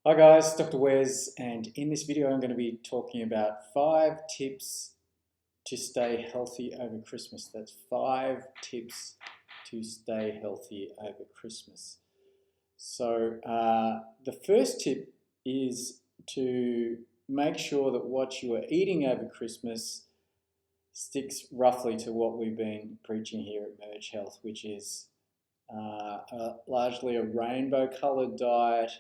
Hi guys, Dr. Wes, and in this video I'm going to be talking about 5 tips to stay healthy over Christmas. That's 5 tips to stay healthy over Christmas. So the first tip is to make sure that what you are eating over Christmas sticks roughly to what we've been preaching here at Merge Health, which is largely a rainbow-coloured diet.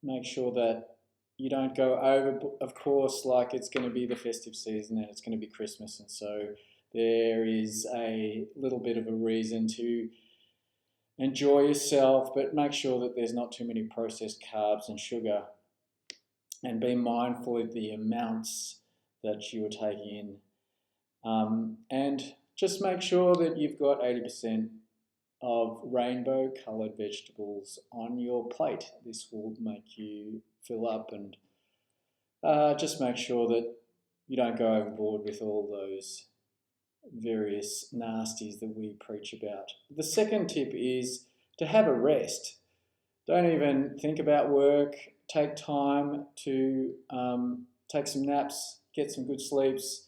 Make sure that you don't go over, of course, like it's going to be the festive season and it's going to be Christmas, and so there is a little bit of a reason to enjoy yourself, but make sure that there's not too many processed carbs and sugar, and be mindful of the amounts that you are taking in, and just make sure that you've got 80% of rainbow-coloured vegetables on your plate. This will make you fill up, and just make sure that you don't go overboard with all those various nasties that we preach about. The second tip is to have a rest. Don't even think about work. Take time to take some naps, get some good sleeps,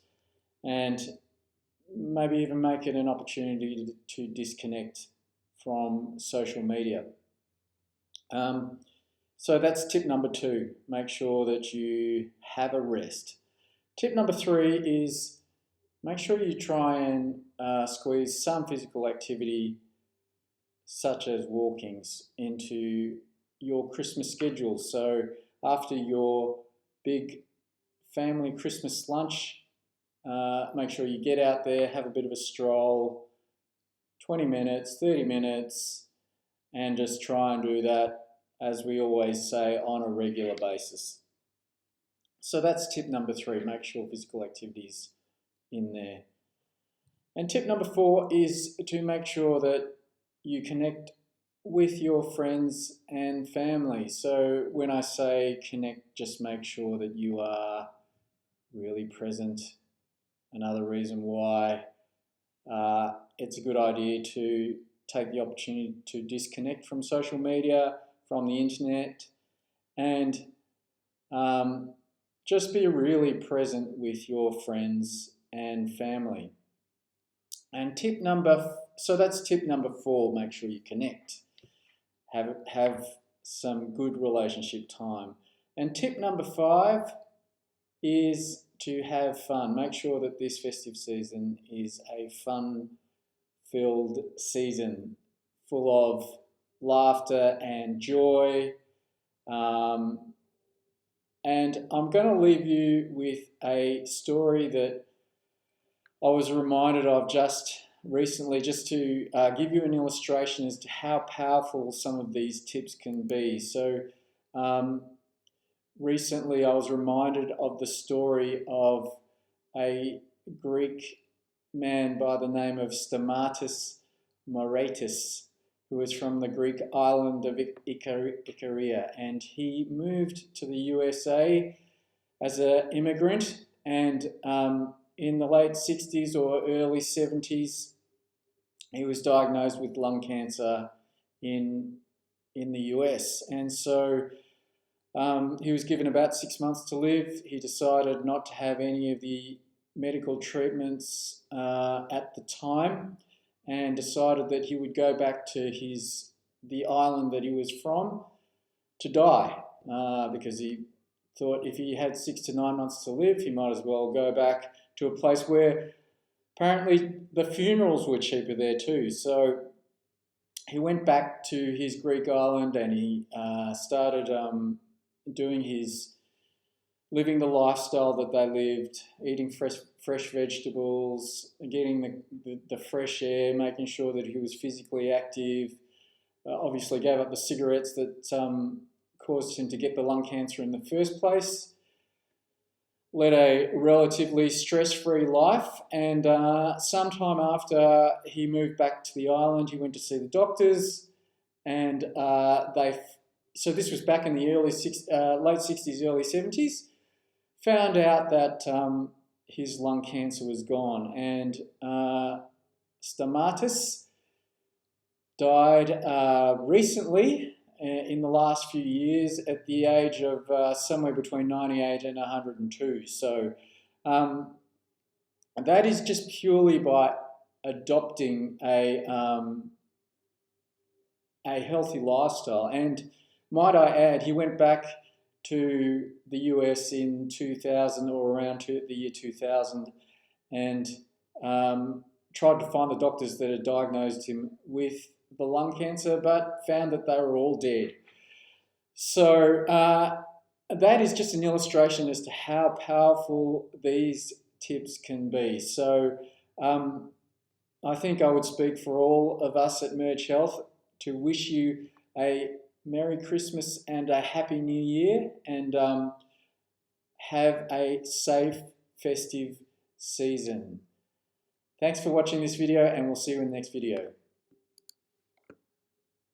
and maybe even make it an opportunity to disconnect from social media. So that's tip number 2. Make sure that you have a rest. Tip number 3 is make sure you try and squeeze some physical activity, such as walkings, into your Christmas schedule. So after your big family Christmas lunch, make sure you get out there, have a bit of a stroll, 20 minutes, 30 minutes, and just try and do that, as we always say, on a regular basis. So that's tip number 3, make sure physical activity's in there. And tip number 4 is to make sure that you connect with your friends and family. So when I say connect, just make sure that you are really present. Another reason why it's a good idea to take the opportunity to disconnect from social media, from the internet, and just be really present with your friends and family. And so that's tip number 4, make sure you connect. Have some good relationship time. And tip number 5 is to have fun. Make sure that this festive season is a fun-filled season, full of laughter and joy. And I'm going to leave you with a story that I was reminded of just recently, just to give you an illustration as to how powerful some of these tips can be. So recently I was reminded of the story of a Greek man by the name of Stamatis Moretis, who was from the Greek island of Icaria, and he moved to the USA as an immigrant, and in the late 60s or early 70s he was diagnosed with lung cancer in the US, and so he was given about 6 months to live. He decided not to have any of the medical treatments at the time, and decided that he would go back to the island that he was from to die, because he thought if he had 6 to 9 months to live, he might as well go back to a place where apparently the funerals were cheaper there too. So he went back to his Greek island, and he started living the lifestyle that they lived, eating fresh vegetables, getting the fresh air, making sure that he was physically active. Obviously gave up the cigarettes that caused him to get the lung cancer in the first place. Led a relatively stress-free life, and sometime after he moved back to the island, he went to see the doctors, and so this was back in the late 60s, early 70s, found out that his lung cancer was gone, and Stamatis died recently in the last few years at the age of somewhere between 98 and 102. So that is just purely by adopting a healthy lifestyle. And might I add, he went back to the US in 2000 or around the year 2000 and tried to find the doctors that had diagnosed him with the lung cancer, but found that they were all dead. So that is just an illustration as to how powerful these tips can be. So I think I would speak for all of us at Merge Health to wish you a Merry Christmas and a Happy New Year, and have a safe, festive season. Thanks for watching this video, and we'll see you in the next video.